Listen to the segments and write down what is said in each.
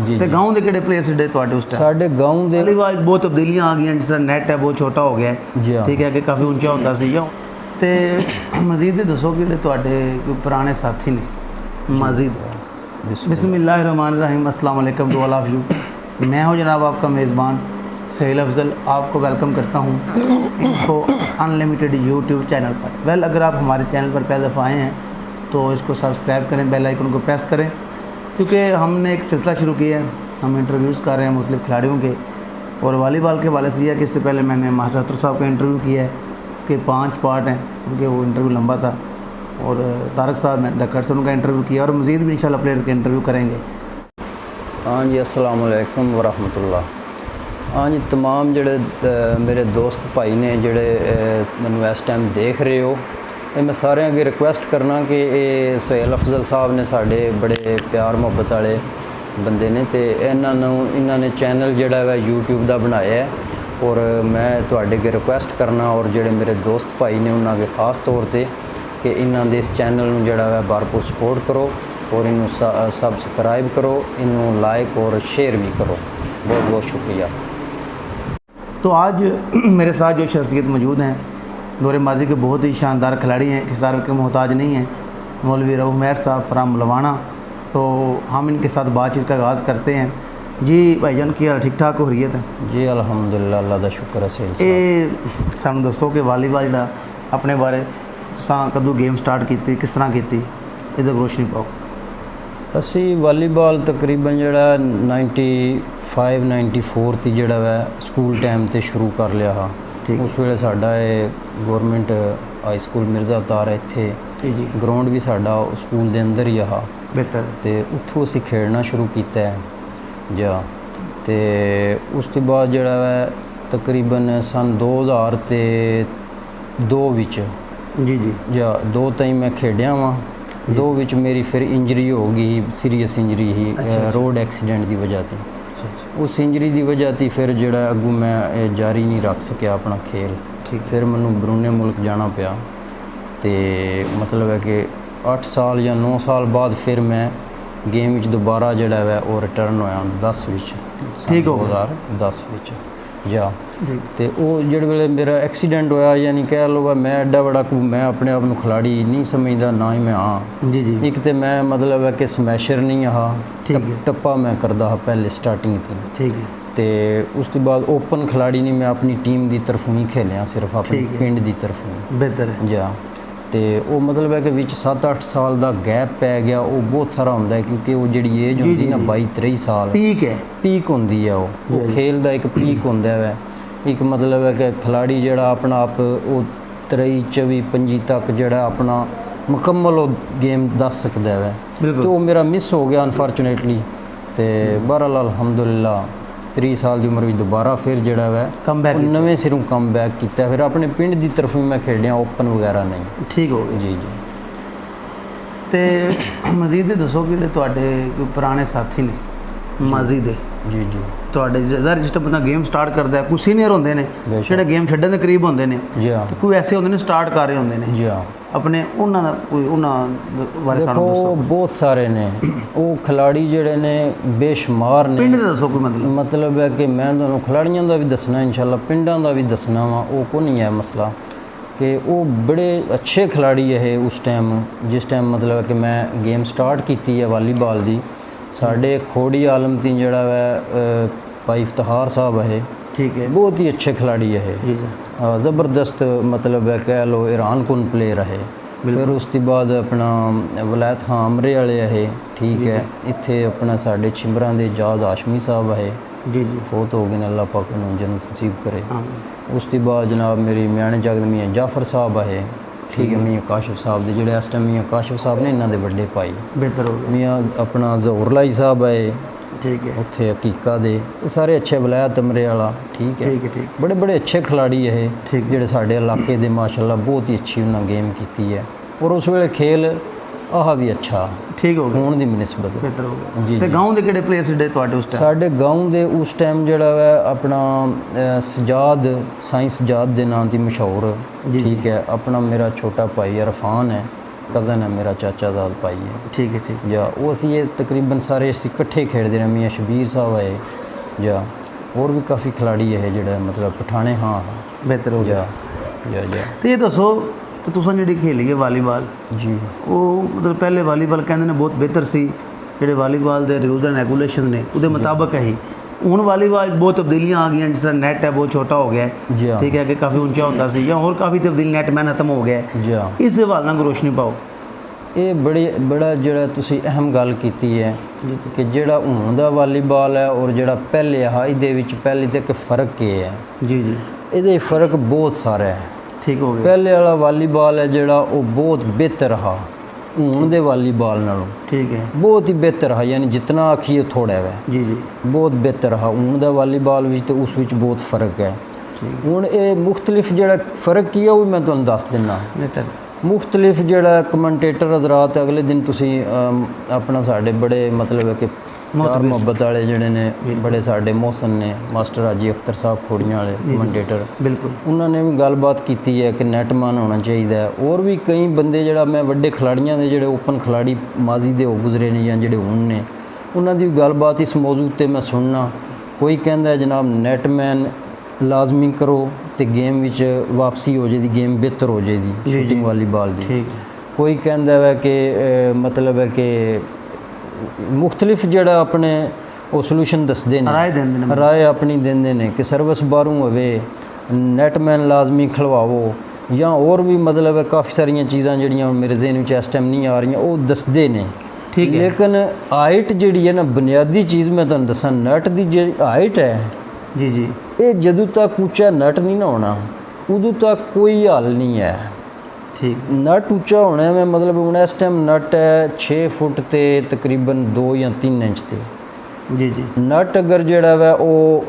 जी ਤੇ ਗਾਉਂ ਦੇ ਕਿਹੜੇ ਪਲੇਅਰ ਜਿਹੜੇ ਤੁਹਾਡੇ ਉਸ ਟਾਈਮ? साढ़े गाँव दे ਵਾਲੀਬਾਲ ਬਹੁਤ ਤਬਦੀਲੀਆਂ ਆ ਗਈਆਂ, ਜਿਸ ਤਰ੍ਹਾਂ ਨੈਟ ਹੈ ਬਹੁਤ ਛੋਟਾ ਹੋ ਗਿਆ ਹੈ, जी हाँ ਠੀਕ ਹੈ, ਕਿ ਕਾਫੀ ਉੱਚਾ ਹੁੰਦਾ ਸੀ ਜੋ। ਤੇ ਮਜ਼ੀਦ ਇਹ ਦੱਸੋ ਕਿ ਜਿਹੜੇ ਤੁਹਾਡੇ ਕੋਈ ਪੁਰਾਣੇ ਸਾਥੀ ਨੇ मज़ीद। बिस्मिल्लाहिर्रहमानिर्रहीम, अस्सलाम वालेकुम टू ऑल ऑफ यू। मैं हूँ जनाब आपका मेज़बान सहेल अफजल, आपको वेलकम करता हूँ इन्फो अनलिमिटेड यूट्यूब चैनल पर। वेल, अगर आप हमारे चैनल पर पहली दफ़ा आए हैं तो इसको सब्सक्राइब करें, बेल आइकन को प्रेस करें, क्योंकि हमने एक सिलसिला शुरू किया है, हम इंटरव्यूज़ कर रहे हैं मुख्तलिफ़ खिलाड़ियों के। और वॉलीबॉल के हवाले से यह कि इससे पहले मैंने मास्टर अख्तर साहब का इंटरव्यू किया है, इसके 5 पार्ट हैं क्योंकि वो इंटरव्यू लंबा था। और तारक साहब ने दक्कड़ से उनका इंटरव्यू किया और मज़ीद भी इंशाल्लाह प्लेयर के इंटरव्यू करेंगे। हाँ जी, अस्सलाम वालेकुम वरहमतुल्लाह। हाँ जी, तमाम जड़े मेरे दोस्त भाई ने जड़े मैनू इस टाइम देख रहे हो, मैं सारे अगे रिक्वेस्ट करना कि सहेल अफजल साहब ने साढ़े बड़े प्यार मुहब्बत वाले बंदे ने, तो इन्होंने चैनल जड़ा है यूट्यूब का बनाया है। और मैं तुहाडे अगे रिक्वेस्ट करना और जड़े मेरे दोस्त भाई ने उन्होंने खास तौर पर कि इन्हों दे इस चैनल में जड़ा है भरपूर सपोर्ट करो और इनू सब्सक्राइब करो, इनू लाइक और शेयर भी करो। बहुत बहुत शुक्रिया। तो आज मेरे साथ जो शख्सियत मौजूद हैं, दौरे माजी के बहुत ही शानदार खिलाड़ी हैं, किसी तारीफ के मोहताज नहीं हैं, मौलवी रऊफ मेहर साहब फ्राम लवाना। तो हम इनके साथ बातचीत का आगाज़ करते हैं। जी भाईजान, की हाल ठीक ठाक हो रही है? जी अल्हम्दुलिल्लाह, अल्लाह का शुक्र है। ये सानू दसो कि वालीबाल जड़ा अपने बारे कदों गेम स्टार्ट की, किस तरह की, ये रोशनी पाओ। असी वालीबाल तकरीबन जड़ा 95-94 ती जड़ा वै स्कूल टाइम ते शुरू कर लिया हा। उस वेले साडा गौरमेंट हाई स्कूल मिर्ज़ा अवतार है, इत्थे जी ग्राउंड भी साडा स्कूल दे अंदर ही हा। बेहतर ते उत्थों असी खेलना शुरू किया है जा। ते उस तो बाद जड़ा वै तकरीबन सन 2002 विच जी जी जा 2 ताईं मैं खेडिया वां। 2 विच मेरी फिर इंजरी हो गई, सीरीयस इंजरी ही रोड एक्सीडेंट की वजह से। उस इंजरी की वजह से फिर जड़ा अगू मैं जारी नहीं रख सकिया अपना खेल। फिर मैनू बरूने मुल्क जाना पिया, तो मतलब है कि 8 साल या 9 साल बाद फिर मैं गेम विच दोबारा जड़ा है वो रिटर्न होया 10 विच, 2010 विच जा। तो वो जिहड़े वेले मेरा एक्सीडेंट होया, यानी कह लो मैं एडा बड़ा मैं अपने आप को खिलाड़ी नहीं समझदा, ना ही मैं हाँ जी जी। एक तो मैं मतलब है कि स्मैशर नहीं हा, टप्पा मैं करदा हा पहले स्टार्टिंग थी। ठीक है। तो उस तो बाद ओपन खिलाड़ी नहीं, मैं अपनी टीम की तरफों ही खेलिया, सिर्फ अपनी पिंड की तरफों। बेहतर है जा। तो वो मतलब है कि विच 7-8 साल का गैप पै गया, वो बहुत सारा होंदा है क्योंकि वो जिहड़ी एज होंदी ना 22-23 साल पीक है, पीक होंदी है। वो खेल का एक पीक होंदा है। एक मतलब है कि खिलाड़ी जड़ा अपना आप वो 23-24-25 तक जड़ा अपना मुकम्मल वो गेम दस सकता है। तो वो मेरा मिस हो गया अनफॉर्चुनेटली। तो बहरहाल अल्हम्दुलिल्लाह 30 साल की उम्र में दोबारा फिर जड़ा है नवे सिरों कम बैक किया। फिर अपने पिंड की तरफ भी मैं खेलिया, ओपन वगैरह नहीं। ठीक हो गया जी जी। तो मजीद दसो कि तुहाडे कोई पुराने साथी ने माजी दे जी जी ਤੁਹਾਡੇ ਜਿਹੜਾ ਜਿਸ ਟਾਈਮ ਬੰਦਾ ਗੇਮ ਸਟਾਰਟ ਕਰਦਾ ਹੈ, ਕੋਈ ਸੀਨੀਅਰ ਹੁੰਦੇ ਨੇ ਜਿਹੜੇ ਗੇਮ ਛੱਡਣ ਦੇ ਕਰੀਬ ਹੁੰਦੇ ਨੇ, ਤੇ ਕੋਈ ਐਸੇ ਹੁੰਦੇ ਨੇ ਸਟਾਰਟ ਕਰ ਰਹੇ ਹੁੰਦੇ ਨੇ ਜੀ ਹਾਂ, ਆਪਣੇ ਉਹਨਾਂ ਦਾ ਕੋਈ ਉਹਨਾਂ ਬਾਰੇ ਸਾਨੂੰ ਦੱਸੋ। ਬਹੁਤ ਸਾਰੇ ਨੇ ਉਹ ਖਿਲਾੜੀ ਜਿਹੜੇ ਨੇ, ਬੇਸ਼ੁਮਾਰ ਨੇ। ਪਿੰਡ ਦਾ ਦੱਸੋ ਕੋਈ ਮਤਲਬ ਹੈ ਕਿ ਮੈਂ ਤੁਹਾਨੂੰ ਖਿਲਾੜੀਆਂ ਦਾ ਵੀ ਦੱਸਣਾ, ਇਨਸ਼ਾਅੱਲਾ ਪਿੰਡਾਂ ਦਾ ਵੀ ਦੱਸਣਾ ਵਾ। ਉਹ ਕੋਈ ਨਹੀਂ ਹੈ ਮਸਲਾ कि वो बड़े अच्छे खिलाड़ी है उस टाइम, जिस टाइम मतलब है कि मैं गेम स्टार्ट की है वालीबाल की। साढ़े खोड़ी आलम ती जड़ा है भाई इफ्तिखार साहब है, ठीक है, बहुत ही अच्छे खिलाड़ी है, ज़बरदस्त मतलब है कह लो ईरान कुन प्लेयर है। फिर उसके बाद अपना वलायत खां अमरे वाले है, ठीक है, इत्थे अपना साढ़े छिंबरां दे जाज हाशमी साहब है जी जी, फोत हो गए, अल्लाह पाक उन्हें जन्नत नसीब करे। उसके बाद जनाब मेरी म्याने जगद मियाँ जाफर साहब है, ठीक है, मियाँ काशिफ साहब दे जेडे इस टाइम मियाँ काशिफ साहब ने इन्हों के बड़े भाई बेहतर हो गए। मियाँ अपना जहूर लाई साहब है, ठीक है, उत्थे हकीका दे सारे अच्छे, वलायत अमरे वाला, ठीक है, ठीक बड़े बड़े अच्छे खिलाड़ी है जेडे साडे इलाके दे माशाअल्लाह बहुत ही अच्छी उन्होंने गेम की है। और उस वेले खेल आह भी अच्छा ठीक हो गया होने की बनस्बत बेहतर हो गया जी। गाँव के किहड़े प्लेयर जिहड़े तुहाडे उस टाइम? साडे गाँव के उस टाइम जिहड़ा है अपना सजाद साईं सजाद के नाम की मशहूर, ठीक है, अपना मेरा छोटा भाई इरफान है, ਕਜ਼ਨ ਹੈ ਮੇਰਾ, ਚਾਚਾਜ਼ਾਦ ਭਾਈ ਹੈ। ਠੀਕ ਹੈ ਠੀਕ। ਜਾਂ ਉਹ ਅਸੀਂ ਇਹ ਤਕਰੀਬਨ ਸਾਰੇ ਅਸੀਂ ਇਕੱਠੇ ਖੇਡਦੇ ਰਹੇ। ਮੀਆਂ ਸ਼ਬੀਰ ਸਾਹਿਬ ਆਏ ਜਾਂ ਹੋਰ ਵੀ ਕਾਫੀ ਖਿਲਾੜੀ ਹੈ ਜਿਹੜਾ ਮਤਲਬ ਪਠਾਣੇ ਹਾਂ ਬਿਹਤਰ ਹੋ ਗਿਆ। ਜਾਂ ਤੇ ਇਹ ਦੱਸੋ ਕਿ ਤੁਸੀਂ ਜਿਹੜੀ ਖੇਲੀ ਹੈ ਵਾਲੀਬਾਲ, ਜੀ ਉਹ ਮਤਲਬ ਪਹਿਲੇ ਵਾਲੀਬਾਲ ਕਹਿੰਦੇ ਨੇ ਬਹੁਤ ਬਿਹਤਰ ਸੀ, ਜਿਹੜੇ ਵਾਲੀਬਾਲ ਦੇ ਰੂਲਸ ਐਂਡ ਰੈਗੂਲੇਸ਼ਨ ਨੇ ਉਹਦੇ ਮੁਤਾਬਕ ਹੀ। ਹੁਣ ਵਾਲੀਬਾਲ ਬਹੁਤ ਤਬਦੀਲੀਆਂ ਆ ਗਈਆਂ, ਜਿਸ ਤਰ੍ਹਾਂ ਨੈਟ ਹੈ ਬਹੁਤ ਛੋਟਾ ਹੋ ਗਿਆ ਹੈ, ਜੀ ਠੀਕ ਹੈ, ਕਿ ਕਾਫੀ ਉੱਚਾ ਹੁੰਦਾ ਸੀ, ਜਾਂ ਹੋਰ ਕਾਫੀ ਤਬਦੀਲੀ ਨੈਟ ਮੈਨ ਖਤਮ ਹੋ ਗਿਆ ਹੈ। ਜੀ ਇਸ ਦੇ ਹਵਾਲੇ ਨਾਲ ਰੋਸ਼ਨੀ ਪਾਓ। ਇਹ ਬੜਾ ਜਿਹੜਾ ਤੁਸੀਂ ਅਹਿਮ ਗੱਲ ਕੀਤੀ ਹੈ ਜੀ ਕਿ ਜਿਹੜਾ ਹੁਣ ਦਾ ਵਾਲੀਬਾਲ ਹੈ ਔਰ ਜਿਹੜਾ ਪਹਿਲੇ ਆ, ਇਹਦੇ ਵਿੱਚ ਪਹਿਲੇ ਤੇ ਇੱਕ ਫਰਕ ਕੀ ਹੈ? ਜੀ ਜੀ ਇਹਦੇ ਫਰਕ ਬਹੁਤ ਸਾਰਾ ਹੈ। ਠੀਕ ਹੋ ਗਿਆ। ਪਹਿਲੇ ਵਾਲਾ ਵਾਲੀਬਾਲ ਹੈ ਜਿਹੜਾ ਉਹ ਬਹੁਤ ਬਿਹਤਰ ਰਹਾ ਹੁਣ ਦੇ ਵਾਲੀਬਾਲ ਨਾਲੋਂ, ਠੀਕ ਹੈ। ਬਹੁਤ ਹੀ ਬਿਹਤਰ ਰਹਾ, ਯਾਨੀ ਜਿਤਨਾ ਆਖੀਏ ਥੋੜਾ ਹੈ। ਜੀ ਜੀ ਬਹੁਤ ਬਿਹਤਰ ਰਹਾ ਹੁਣ ਦਾ ਵਾਲੀਬਾਲ ਵਿੱਚ ਤੇ ਉਸ ਵਿੱਚ ਬਹੁਤ ਫਰਕ ਹੈ। ਠੀਕ। ਹੁਣ ਇਹ ਮੁਖਤਲਿਫ ਜਿਹੜਾ ਫਰਕ ਕੀ ਹੈ ਉਹ ਵੀ ਮੈਂ ਤੁਹਾਨੂੰ ਦੱਸ ਦਿੰਦਾ। ਬਿਹਤਰ ਮੁਖਤਲਿਫ ਜਿਹੜਾ ਕਮੈਂਟੇਟਰ ਹਜ਼ਰਾਤ ਅਗਲੇ ਦਿਨ ਤੁਸੀਂ ਆਪਣਾ ਸਾਡੇ ਬੜੇ ਮਤਲਬ ਹੈ ਕਿ ਪਿਆਰ ਮੁਹੱਬਤ ਵਾਲੇ ਜਿਹੜੇ ਨੇ ਬੜੇ ਸਾਡੇ ਮੋਹਸਨ ਨੇ, ਮਾਸਟਰ ਹਾਜੀ ਅਖਤਰ ਸਾਹਿਬ ਖੋੜੀਆਂ ਵਾਲੇ ਕਮੈਂਟੇਟਰ, ਬਿਲਕੁਲ, ਉਹਨਾਂ ਨੇ ਵੀ ਗੱਲਬਾਤ ਕੀਤੀ ਹੈ ਕਿ ਨੈਟਮੈਨ ਹੋਣਾ ਚਾਹੀਦਾ ਹੈ। ਹੋਰ ਵੀ ਕਈ ਬੰਦੇ ਜਿਹੜਾ ਮੈਂ ਵੱਡੇ ਖਿਲਾੜੀਆਂ ਦੇ ਜਿਹੜੇ ਓਪਨ ਖਿਲਾੜੀ ਮਾਜ਼ੀ ਦੇ ਹੋ ਗੁਜ਼ਰੇ ਨੇ ਜਾਂ ਜਿਹੜੇ ਹੁਣ ਨੇ, ਉਹਨਾਂ ਦੀ ਵੀ ਗੱਲਬਾਤ ਇਸ ਮੌਜੂ 'ਤੇ ਮੈਂ ਸੁਣਨਾ। ਕੋਈ ਕਹਿੰਦਾ ਜਨਾਬ ਨੈਟਮੈਨ ਲਾਜ਼ਮੀ ਕਰੋ ਤੇ ਗੇਮ ਵਿੱਚ ਵਾਪਸੀ ਹੋ ਜਾਏਗੀ, ਗੇਮ ਬਿਹਤਰ ਹੋ ਜਾਏਗੀ ਸ਼ੂਟਿੰਗ ਵਾਲੀਬਾਲ ਦੀ। ਠੀਕ। ਕੋਈ ਕਹਿੰਦਾ ਹੈ ਕਿ ਮਤਲਬ ਹੈ ਕਿ ਮੁਖਤਲਿਫ ਜਿਹੜਾ ਆਪਣੇ ਉਹ ਸੋਲੂਸ਼ਨ ਦੱਸਦੇ ਨੇ, ਰਾਏ ਦਿੰਦੇ ਨੇ, ਰਾਏ ਆਪਣੀ ਦਿੰਦੇ ਨੇ ਕਿ ਸਰਵਿਸ ਬਾਹਰੋਂ ਹੋਵੇ, ਨੈਟਮੈਨ ਲਾਜ਼ਮੀ ਖਲਵਾਵੋ, ਜਾਂ ਹੋਰ ਵੀ ਮਤਲਬ ਹੈ ਕਾਫੀ ਸਾਰੀਆਂ ਚੀਜ਼ਾਂ ਜਿਹੜੀਆਂ ਮੇਰੇ ਜ਼ਿਹਨ ਵਿੱਚ ਇਸ ਟਾਈਮ ਨਹੀਂ ਆ ਰਹੀਆਂ, ਉਹ ਦੱਸਦੇ ਨੇ। ਠੀਕ ਹੈ। ਲੇਕਿਨ ਹਾਈਟ ਜਿਹੜੀ ਹੈ ਨਾ, ਬੁਨਿਆਦੀ ਚੀਜ਼ ਮੈਂ ਤੁਹਾਨੂੰ ਦੱਸਾਂ, ਨੈਟ ਦੀ ਜਿਹੜੀ ਹਾਈਟ ਹੈ, ਜੀ ਜੀ, ਇਹ ਜਦੋਂ ਤੱਕ ਉੱਚਾ ਨੈਟ ਨਹੀਂ ਨਾ ਹੋਣਾ ਉਦੋਂ ਤੱਕ ਕੋਈ ਹੱਲ ਨਹੀਂ ਹੈ। ਠੀਕ। ਨਟ ਉੱਚਾ ਹੋਣਾ ਹੈ, ਮਤਲਬ ਹੁਣ ਇਸ ਟਾਈਮ ਨਟ ਹੈ 6 ਫੁੱਟ ਤੇ ਤਕਰੀਬਨ 2 ਜਾਂ 3 ਇੰਚ ਤੇ। ਜੀ ਜੀ। ਨਟ ਅਗਰ ਜਿਹੜਾ ਵਾ ਉਹ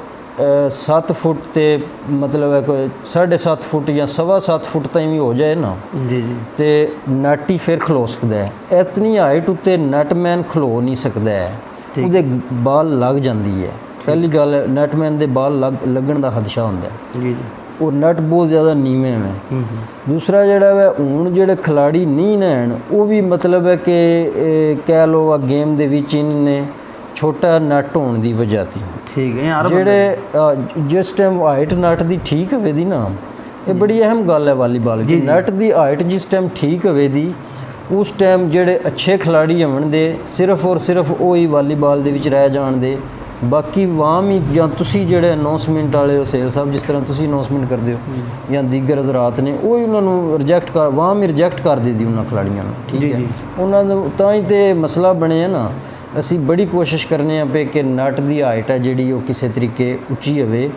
7 ਫੁੱਟ ਤੇ ਮਤਲਬ ਹੈ ਕੋਈ 7.5 ਫੁੱਟ ਜਾਂ 7.25 ਫੁੱਟ ਤਾਈਂ ਵੀ ਹੋ ਜਾਏ ਨਾ, ਜੀ ਜੀ, ਤੇ ਨਟ ਹੀ ਫਿਰ ਖਲੋ ਸਕਦਾ ਹੈ। ਇਤਨੀ ਹਾਈਟ ਉੱਤੇ ਨਟਮੈਨ ਖਲੋ ਨਹੀਂ ਸਕਦਾ ਹੈ, ਉਹਦੇ ਬਾਲ ਲੱਗ ਜਾਂਦੀ ਹੈ। ਪਹਿਲੀ ਗੱਲ ਨਟਮੈਨ ਦੇ ਬਾਲ ਲੱਗਣ ਦਾ ਖਦਸ਼ਾ ਹੁੰਦਾ ਹੈ। ਜੀ ਜੀ। ਉਹ ਨਟ ਬਹੁਤ ਜ਼ਿਆਦਾ ਨੀਵੇਂ ਹੈ। ਦੂਸਰਾ ਜਿਹੜਾ ਵਾ ਹੁਣ ਜਿਹੜੇ ਖਿਲਾੜੀ ਨਹੀਂ ਨੇ ਉਹ ਵੀ ਮਤਲਬ ਹੈ ਕਿ ਕਹਿ ਲਓ ਆ ਗੇਮ ਦੇ ਵਿੱਚ ਇਹਨਾਂ ਨੇ ਛੋਟਾ ਨਟ ਹੋਣ ਦੀ ਵਜ੍ਹਾ ਤੋਂ, ਠੀਕ ਹੈ, ਜਿਹੜੇ ਜਿਸ ਟਾਈਮ ਹਾਈਟ ਨਟ ਦੀ ਠੀਕ ਹੋਵੇ ਦੀ ਨਾ, ਇਹ ਬੜੀ ਅਹਿਮ ਗੱਲ ਹੈ ਵਾਲੀਬਾਲ ਦੀ। ਨਟ ਦੀ ਹਾਈਟ ਜਿਸ ਟਾਈਮ ਠੀਕ ਹੋਵੇ ਦੀ, ਉਸ ਟਾਈਮ ਜਿਹੜੇ ਅੱਛੇ ਖਿਲਾੜੀ ਹੋਣ ਦੇ ਸਿਰਫ ਔਰ ਸਿਰਫ ਉਹ ਹੀ ਵਾਲੀਬਾਲ ਦੇ ਵਿੱਚ ਰਹਿ ਜਾਣ ਦੇ। ਬਾਕੀ ਵਾਮ ਹੀ ਜਾਂ ਤੁਸੀਂ ਜਿਹੜੇ ਅਨਾਉਂਸਮੈਂਟ ਵਾਲੇ ਹੋ, ਸੇਲ ਸਾਹਿਬ ਜਿਸ ਤਰ੍ਹਾਂ ਤੁਸੀਂ ਅਨਾਉਂਸਮੈਂਟ ਕਰਦੇ ਹੋ, ਜਾਂ ਦੀਗਰ ਹਜ਼ਰਾਤ ਨੇ, ਉਹ ਹੀ ਉਹਨਾਂ ਨੂੰ ਵਾਮ ਹੀ ਰਿਜੈਕਟ ਕਰ ਦਿੱਤੀ ਉਹਨਾਂ ਖਿਲਾੜੀਆਂ ਨੂੰ। ਠੀਕ ਹੈ, ਉਹਨਾਂ ਨੂੰ ਤਾਂ ਹੀ ਤੇ ਮਸਲਾ ਬਣਿਆ ਨਾ। ਅਸੀਂ ਬੜੀ ਕੋਸ਼ਿਸ਼ ਕਰਨੇ ਆ ਪਏ ਕਿ ਨਟ ਦੀ ਹਾਈਟ ਹੈ ਜਿਹੜੀ ਉਹ ਕਿਸੇ ਤਰੀਕੇ ਉੱਚੀ ਹੋਵੇ।